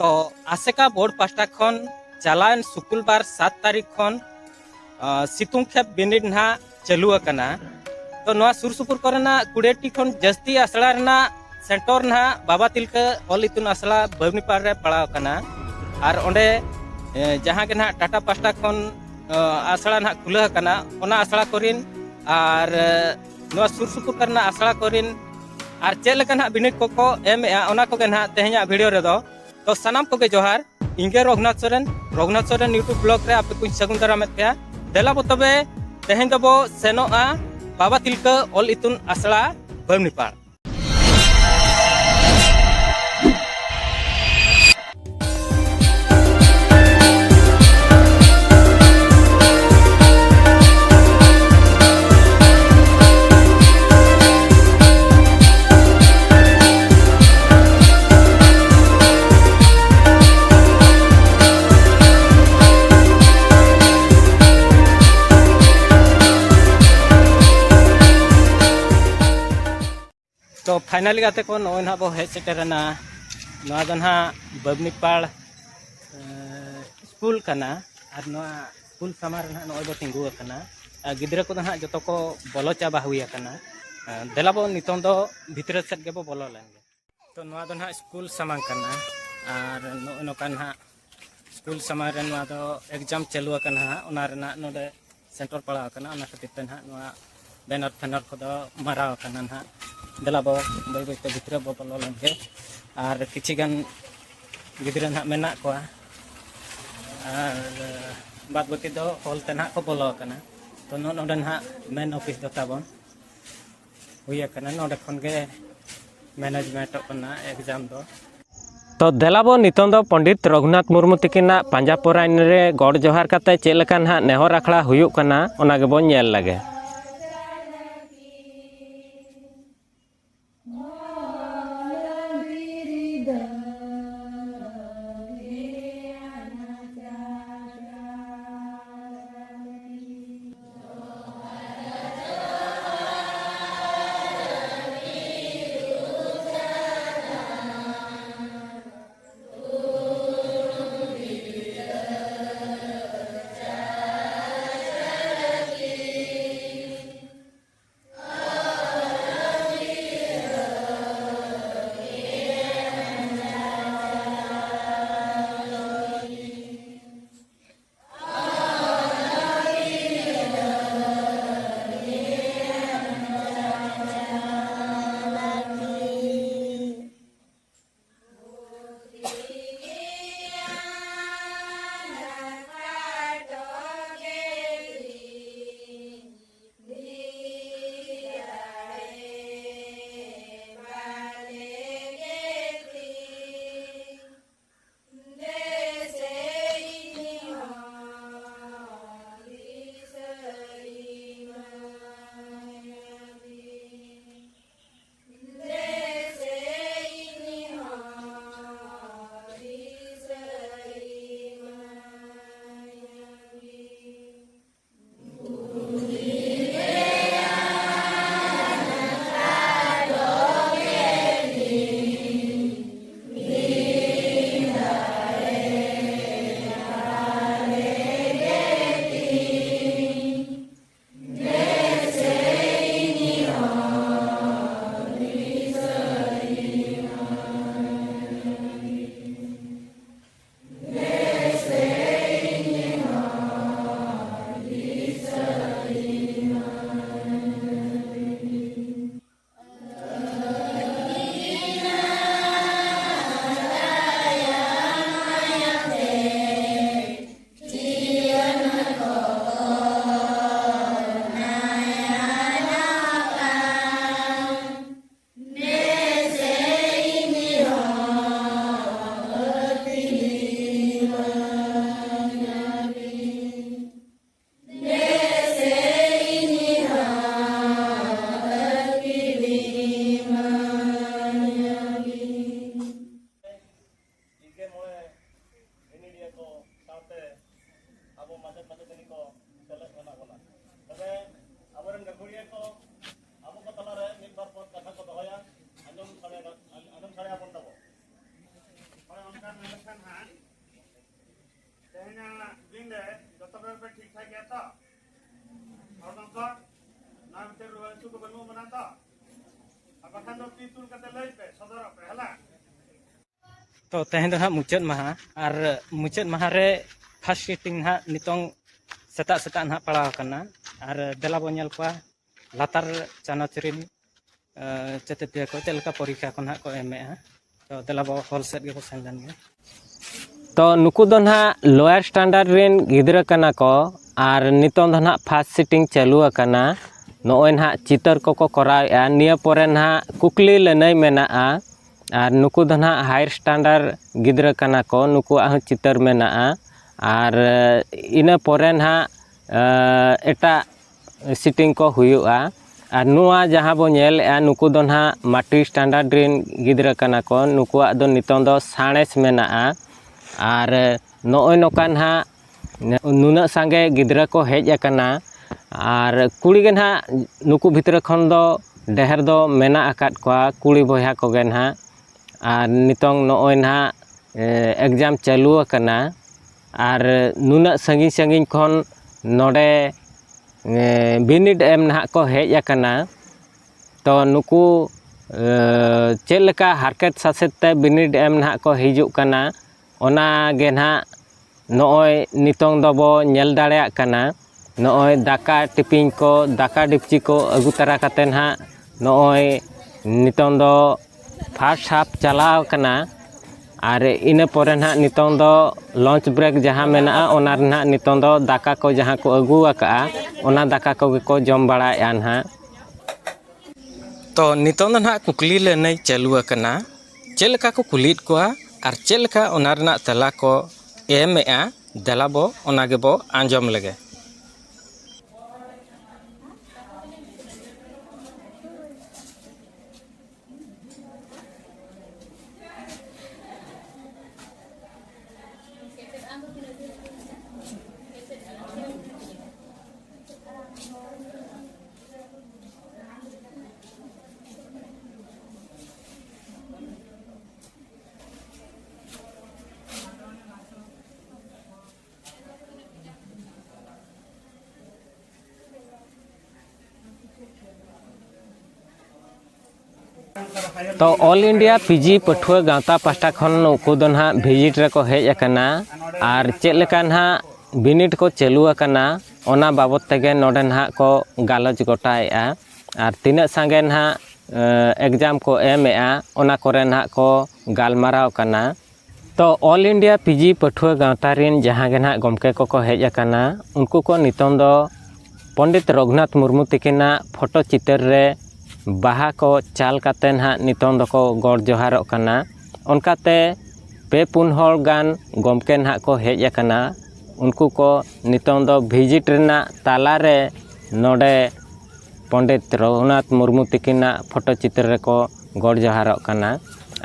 तो आसेका board pasta खन चलान शुक्रवार 7 तारीख खन सितुंग खेप बिनिड ना चालू अकना। तो नवा सुर सुपुर करना 20 टी खन जस्ती आसड़ा रना सेंटर ना बाबा तिलका ऑल इतुन आसड़ा बबनीपाड़ रे पड़ा अकना। और ओंडे जहां के ना टाटा पास्टा खन आसड़ा ना खुला अकना ओना आसड़ा कोरिन और नवा सुर सुपुर करना आसड़ा कोरिन और चेक लेका ना बिनिड को एम ओना को ना तेहኛ वीडियो रे दो। तो सानाम को जोहार इंगे रघुनाथ सोरेन यूट्यूब ब्लॉग रे आपे कुछ सगुन दाराम पे देला बो तबे तेहñ दबो सेनोआ बाबा तिलका ऑल इतुन आसड़ा बबनीपाड़। तो फाइनली गाते को नोय ना बो हेज सेटरना नोआ दो ना बबनीपाड़ स्कूल कना और नोआ स्कूल समार ना नोय बो तिंगु कना गिद्रा को ना जतो को बोलो चाबा हुई कना देला बो नितों दो भीतर सेट के बो बोलो लेंगे। तो नोआ दो ना स्कूल समांग कना और नोय नो कना स्कूल समार रे नोआ दो एग्जाम चालू कना ओना रेना नोडे सेंटर पड़ा कना ओना खातिर ते ना नोआ बैनर फैनर को दो माराव कना ना देला बो बै बै भितर बो बोलो लेंगे। और किछि गान गिद्रा ना मेना को और बाद बाकी दो हॉल ते ना को बोलो कना। तो नोडे ना मेन ऑफिस दो ताबन हुई कना नोडे खन गे मैनेजमेंट कना एग्जाम दो। तो देलाबो नितों दो पंडित रघुनाथ मुर्मू तिकिना पांजा पोराइन रे गॉड जोहार काते चेक लेकान हा नेहर आखड़ा हुयुक कना ओना गेबो नेल लागे। तो तेहन दो हाँ मुचाद महा और मुचाद महा रे फर्स्ट सीटिंग हाँ नितोंग सेता सेता हाँ पड़ा करना और देला बो नेल को लातार चानाचरिन चतुर्थ को चलका परीक्षा को हाँ को एम तो देला बो हॉल सेट के सेन जान गया तो नुकु दो ना लोअर स्टैंडर्ड रेन गिद्रा कना को और नितोंग दो ना फर्स्ट सीटिंग चालू करना नोय ना चितर को कराया निया परे ना कुकली लनई मेना और नुकु दो ना हायर स्टैंडर्ड गिद्रा कना को नुकु आह चितर मेना और इना परे ना एटा सीटिंग को हुआ और नुआ जहाँ बो नेल नुकु दो ना मैट्रिक स्टैंडर्ड रेन गिद्रा कना को नुकुआ दो नितोंग दो साणेस मेना और नोय नोकान हा नुना सांगे गिद्रा को हेज अकना और कुड़ी के ना नुकु भितर खन दो ढेर दो मेना अकात को कुड़ी बया को गे ना और नितोंग नोय ना एग्जाम चालू अकना और नुना संगी संगी खन नोडे बिनिड एम ना को हेज अकना तो नुकु चेलका हारकेट सासेत ते बिनिड एम ना को हिजुक कना ओना गे ना नोय नितोंग दो बो नेल दाड़ेया कना नोय दाका टिपिंग को दाका डिपची को अगु तरा कते ना नोय नितोंग दो फर्स्ट हाफ चलाव कना और इना परे ना नितोंग दो लंच ब्रेक जहाँ मेना ओना ना नितोंग दो दाका को जहाँ को अगु आका ओना दाका को जम बड़ाया ना तो नितोंग दो ना कुकली लनई चालू करना चेलका को कुलीत को और चेलका ओना रना तला को एमेआ देलाबो ओना गेबो आंजम लगे तो ऑल इंडिया पीजी पठुआ गाँवता पास्टा खन नुकु दो ना भिजिट रे को हेज अकना और चेक लेका ना बिनिट को चालू अकना ओना बाबत तेगे नोडे ना को गालच गोटाएआ और तीना संगे ना एग्जाम को एमेआ ओना करे ना को गालमाराव कना तो ऑल इंडिया पीजी पठुआ गाँवता रिन जहाँ गे ना गमके को हेज अकना उनको को नितों दो पंडित रघुनाथ मुर्मू तिकिना फोटो चितर रे बाहा को चाल काते ना नितों दो को गौर जोहारों कना उनकाते पे पुन हर गान गमके ना को हेज अकना उनको को नितों दो भिजिट रेना ताला रे नोडे पंडित रघुनाथ मुर्मू तिकिना फोटो चित्र रे को गौर जोहारों कना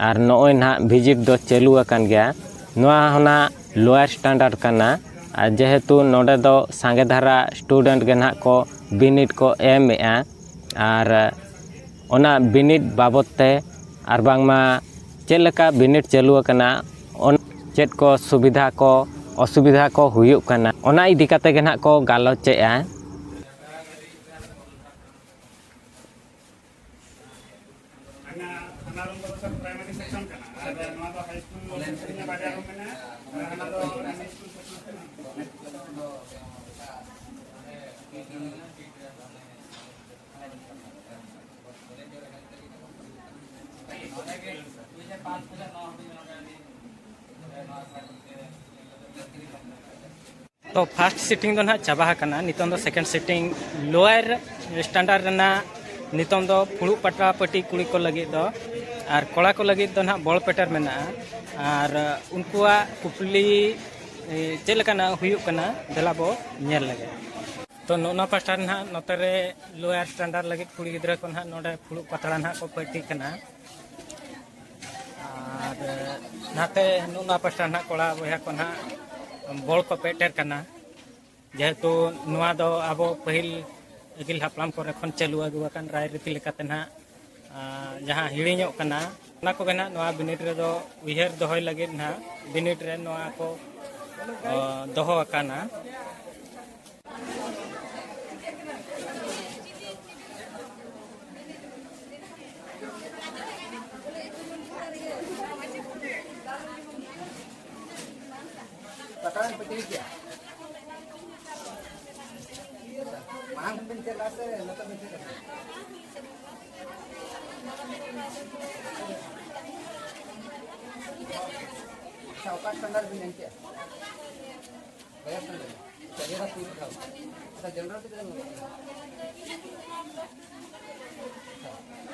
और नोय ना भिजिट दो चालू अकन गया नोआ होना लोअर स्टैंडर्ड कना और जेहेतु नोडे दो सांगे धारा स्टूडेंट गे ना को बिनिट को एमेआ और ओना बिनिट बाबत ते और बांगमा चेलका बिनिट चालू करना चेत को सुविधा को असुविधा को हुयुक करना ओना इदी काते गे ना को गालोचेआ तो फर्स्ट सीटिंग दो ना चाबा करना नितों दो सेकंड सीटिंग लोअर स्टैंडर्ड रना नितों दो फुड़ू पटा पटी कुड़ी को लगी दो और कोड़ा को लगी दो ना बॉल पेटर में और उनकुआ कुपली चेलकाना हुयुक कना देलाबो नेल लगे तो नोना पास्टा ना नोतरे लोअर स्टैंडर्ड लगी कुड़ी गिद्रा को ना नोडे फुड़ू पतड़ा ना को पटी कना और नाते नोना पास्टा ना कोड़ा बया को ना बॉल को पेटर करना जेहेतु नुआ दो आबो पहिल अगिल हापलाम को रखन चालू अगुआकन राय रीति लेकाते ना जहाँ हिड़ीñोग कना ना को ना नवा बिनिट रे दो उयहर दोहय लगे ना बिनिट रे नवा को दोहो अकाना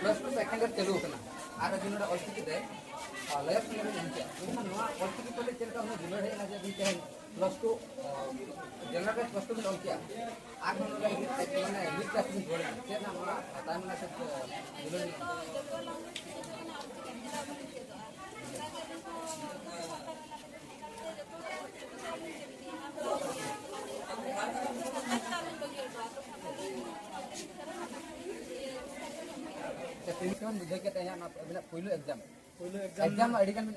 प्लस टू सेकंड ईयर चालू करना आर दिन ऑलचिकी दे लयप में निंचे उन नवा ऑलचिकी पले चलता हम जुलर है ना जे भी चाहे प्लस टू जनरल का प्लस टू में ऑलचिया आर मन लगे माने लीड क्लास में जोड़े जे ना हमरा टाइम ना से जुलर प्रिंसिपल बुझे के तया ना पहिलो एग्जाम एडिकन में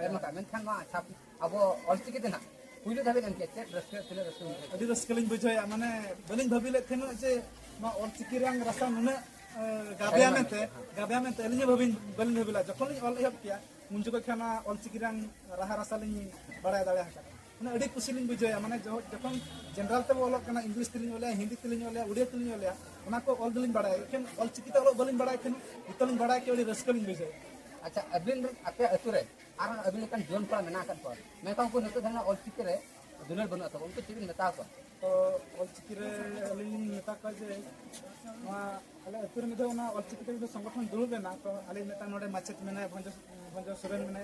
एमका मेनखान मा छाप अब ऑलचिकी देना पहिलो धाबे एमके चेक रस्के थिले रस्के अभी रस्कलिंग बुझाया माने बलिंग भाबिले थेनो जे मा ऑलचिकी रंग रसा नुने गाबिया में एलिजे भाबिन बलिंग भाबिला जखन ऑल एहब किया मुन जको खाना ऑलचिकी रंग रहा रसा लिंग बड़ाय दाड़े हाका माने अडी खुशी लिंग बुझाया माने जखन जनरल ते बोलक kana इंग्लिश तिलिंग ओले हिंदी तिलिंग ओले उड़िया तिलिंग ओले ओना को ऑल दिलिंग बड़ाय लेकिन ऑलचिकी ते बलिंग बड़ाय खन इतलिंग बड़ाय के अडी रस्कलिंग बुझाया अच्छा अबिन आपे अतु रे आर अबिन kan जोन पड़ा मेना kan पर मैं कहूं को नतो धना ऑलचिकी रे दुलर बनो तो उनको चिबिन नेता को तो ऑलचिकी रे अलिंग नेता का जे मा अले अतु रे में ओना ऑलचिकी ते संगठन दुलबे ना तो अले नेता नोडे माचेत मेना भंजो सुरेन मेना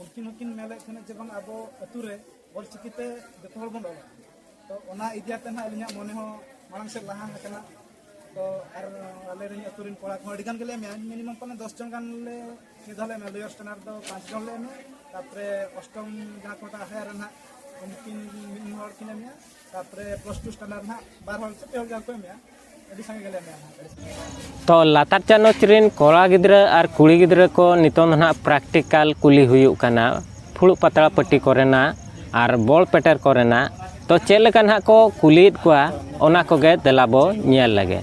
उनकिन मेले खने जे बंग अबो अतु रे ऑलचिकी ते जतो हर बन तो ओना इदियाते ना अलिया मने हो मांग से लहा हकना तो आर अले रे अतु रिन कोड़ा को अडिगान गेले मिनिमम पने 10 जन गान ले निधाले में लोयर स्टैंडर्ड दो 5 जन ले में तापरे अष्टम जहां कोटा हायर ना उनकिन मिन हर किने में तापरे प्लस 2 स्टैंडर्ड ना 12 हल से 13 जन को में अडी संगे गेले में तो लातार चानोच रिन कोड़ा गिद्रा और कुड़ी गिद्रा को नितोन ना प्रैक्टिकल कुली हुयुक कना फुड़ु पतड़ा पट्टी कोरेना और बॉल पेटर कोरेना तो चेल लेकन हा को कुलीत कोआ ओना को गे देलाबो नेल लगे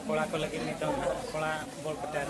कोड़ा को लगे नितों कोड़ा बॉल पेटर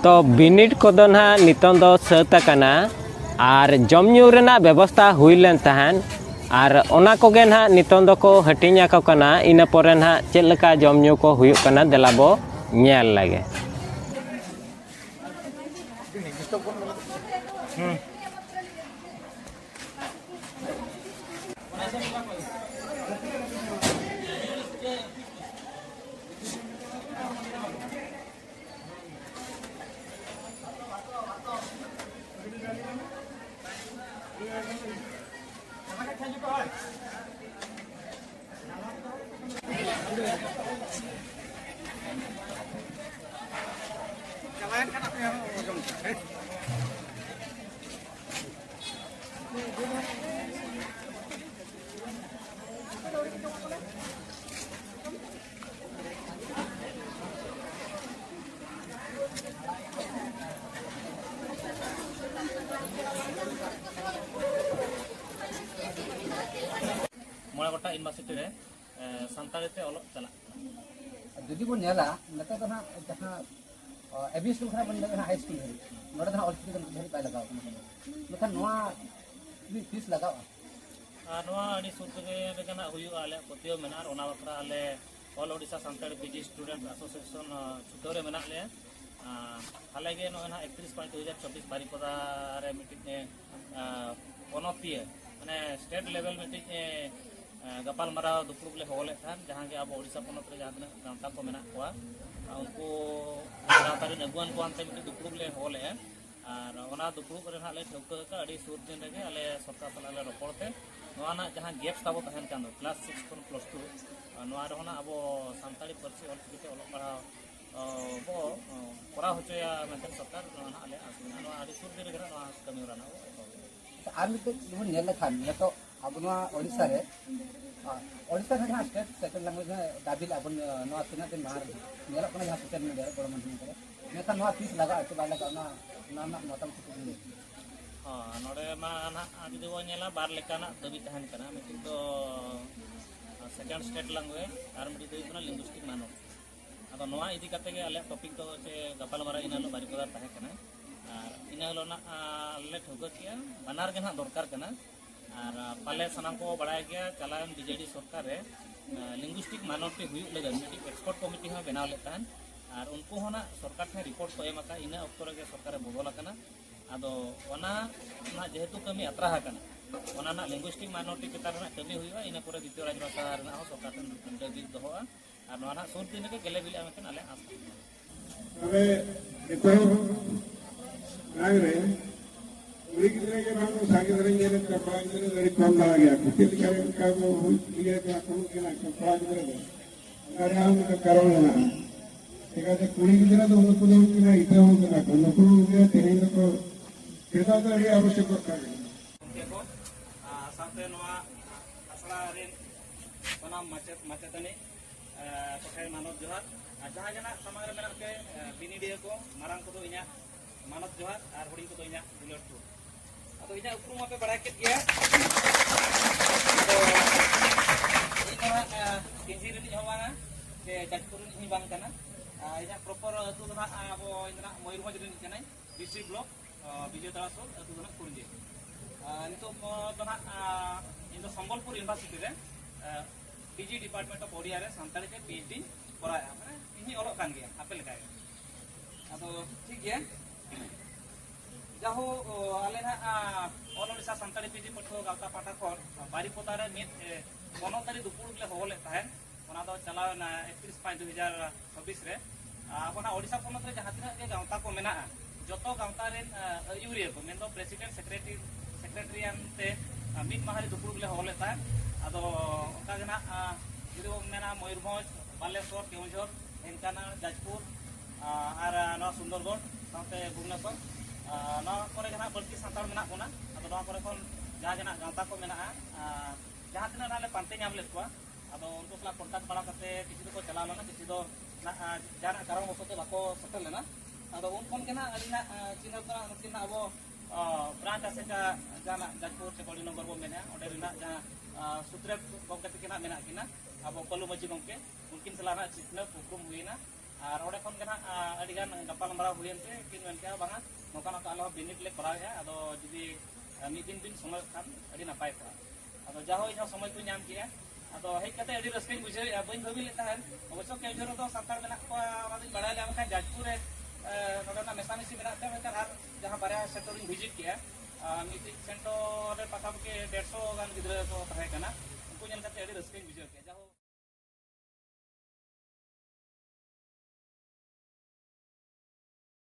तो बिनिट को ना नितों दो सतकना और जमन्यू रेना व्यवस्था हुई लेन तहन और ओना को गे ना नितों दो को हटिंग को कना इन पोरे ना चेल लका जमन्यू को हुयुक कना देलाबो नेल लगे मोड़ा गोटा यूनिवर्सिटी रे सानताड़ी ते ओलो चला जुदी बन नेला नता तो ना जहां एबी स्कूल खरा बन लगा हाई स्कूल है नोडा ना ऑलरेडी तो धरी पाए लगाओ मतलब नोआ भी फीस लगाओ नोआ अडी सुरगे बेगना हुयु आले पतियो मेनार ओना बकरा आले all Odisha Santali PG student association छुटोरे मेना ले हाले गे नो ना 31/2024 बारिपदा रे मीटिंग ओनोतिए माने स्टेट लेवल मीटिंग गपाल माराव दुपुरुब ले होले थान जहां के अब ओडिशा पोनत रे जहां तना गांता को मेना कोआ उनको गांता रे अगुवान को अंते मिटे दुपुरुब ले होले और ओना दुपुरुब रे हाले ठौका का अडी सुर दिन रे आले सरकार सला ले रपोर्ट ते नोना जहां गैप्स ताबो तहन कान क्लास 6 खन प्लस 2 नोआ रे होना अब सानताड़ी परसी ऑल चिकिते ओलो पढ़ा बो करा होचया मेंटेन सरकार नोना आले आसना नोआ अडी सुर दिन रे नोआ कमी राना आर मिते जुन नेला खान तो अब नोआ ओडिशा रे ओडिशा रे जहां स्टेट सेकंड लैंग्वेज है दाबिल अपन नोआ तिना दिन मार नेला कोना जहां सोशल मीडिया बड़ मंथन करे नेता नोआ फीस लगा तो बाला का ना ना मतम को दिले हां नोडे मा ना जुदी वो नेला बार लेकाना दबी तहन कना मिति तो सेकंड स्टेट लैंग्वेज आर मिति तो इतना लिंग्विस्टिक मानो अब नोआ इदी कते के आले टॉपिक तो चे गपाल मारा इनालो बारिपदा तहे कना और इनालो ना ले ठोका किया बनार के ना दरकार कना और पाले सनाम को बढ़ाया गया चलान बीजेडी सरकार रे लिंग्विस्टिक माइनॉरिटी हुई लगे मीटिंग एक्सपर्ट कमिटी हो बनाव लेता है और उनको होना सरकार ठे रिपोर्ट को एम इन अक्तर गे सरकार बदल अदो जेहेतु कमी अतरा ओना लिंग्विस्टिक माइनॉरिटी चेतान कमी हुआ इन पर द्वितीय राज्यभाषा सरकार दाबी दोहोआ और नोना सुर दिन के गेले बिले मेन आले आस तबे एको नागरे उड़ी गिदरे के बाबू सागे धरे ने कपड़ा गिदरे दरी कम लगा गया कुछ करे का वो हुई के को के ना कपड़ा गिदरे अरे हम का करो ना ठीक है कुड़ी गिदरे तो उनको दो कि ना इतना हो ना को के तेरे को केदा तो ये आवश्यक कर देखो साथे नोआ असला रे बनाम माचेतनी पठाय मानव जोहार जहां जना समाज मेना के बिनिडिया को मारांग को इना मानव जोहार और हुडी को इना दुलर को तो इना उपरुम पे बड़ा के गया तो इना केजी रे हवाना के जाजपुर नि बांग कना इना प्रॉपर तो ना अब इना मयूरभंज रे कना बीसी ब्लॉक विजय तलासो तो ना कुरजे नितो तो ना इन संबलपुर यूनिवर्सिटी रे पीजी डिपार्टमेंट ऑफ ओडिया रे सानताड़ी के पीएचडी कराया माने इनी ओलो कान गया आपेल का अब ठीक है जाहो आले ना ऑल ओडिशा सानताड़ी पीजी पठो गावता पाटा खर बारिपदा रे मित 15 तारीख दुपुर ले होले ताहेन ओना दो चलाव ना 31/5/2026 रे अपना ओडिशा पोनत रे जहां तिना के गावता को मेना जतो गावता रे यूरिया को मेन दो प्रेसिडेंट सेक्रेटरी अंते मित माहारी दुपुर ले होले ताहेन अदो ओका जना जुदी मेना मयूरभंज बालेश्वर केवझर ढेंकानाल जाजपुर और ना सुंदरगढ़ साथे भुवनेश्वर ना करे जना बल्कि सानताड़ मेना कोना अदो ना करे खन जहां जना गावता को मेना जहां तना नाले पांते नाम ले को अदो उनको सला कांटेक्ट बड़ा करते किसी को चला लेना किसी दो जाना कारण वसते बाको सेटल लेना अदो उन कोन केना अलिना चिन्ह करा उनकिन अब ब्रांच आसे का जाना जाजपुर से बड़ी नंबर बो मेना ओडे रिना जहां सूत्र गमके तकिना मेना किना अब पल्लू मजी गमके उनकिन सलाना चिन्ह उपरुम हुईना और ओडे खन केना अडिगान गपाल मारा हुईन से किन मेनका बांगा नोका नोका आलो बिनिट ले करा है अदो जुदी मी दिन समय खान अडी नापाय था अदो जाहो इन समय को नाम किया अदो हेक कते अडी रस्किन बुझे बइन भबी लेता है अवश्य के जरो तो सानताड़ मेना को वादी बड़ा ले हम जाजपुर रे नोडना मेसामिसी मेना ते मेकर हर जहां बारे सेक्टर विजिट किया मीटिंग सेंटर रे पाखा के 150 गान गिदरा को तहे कना उनको नेल कते अडी रस्किन बुझे के जाहो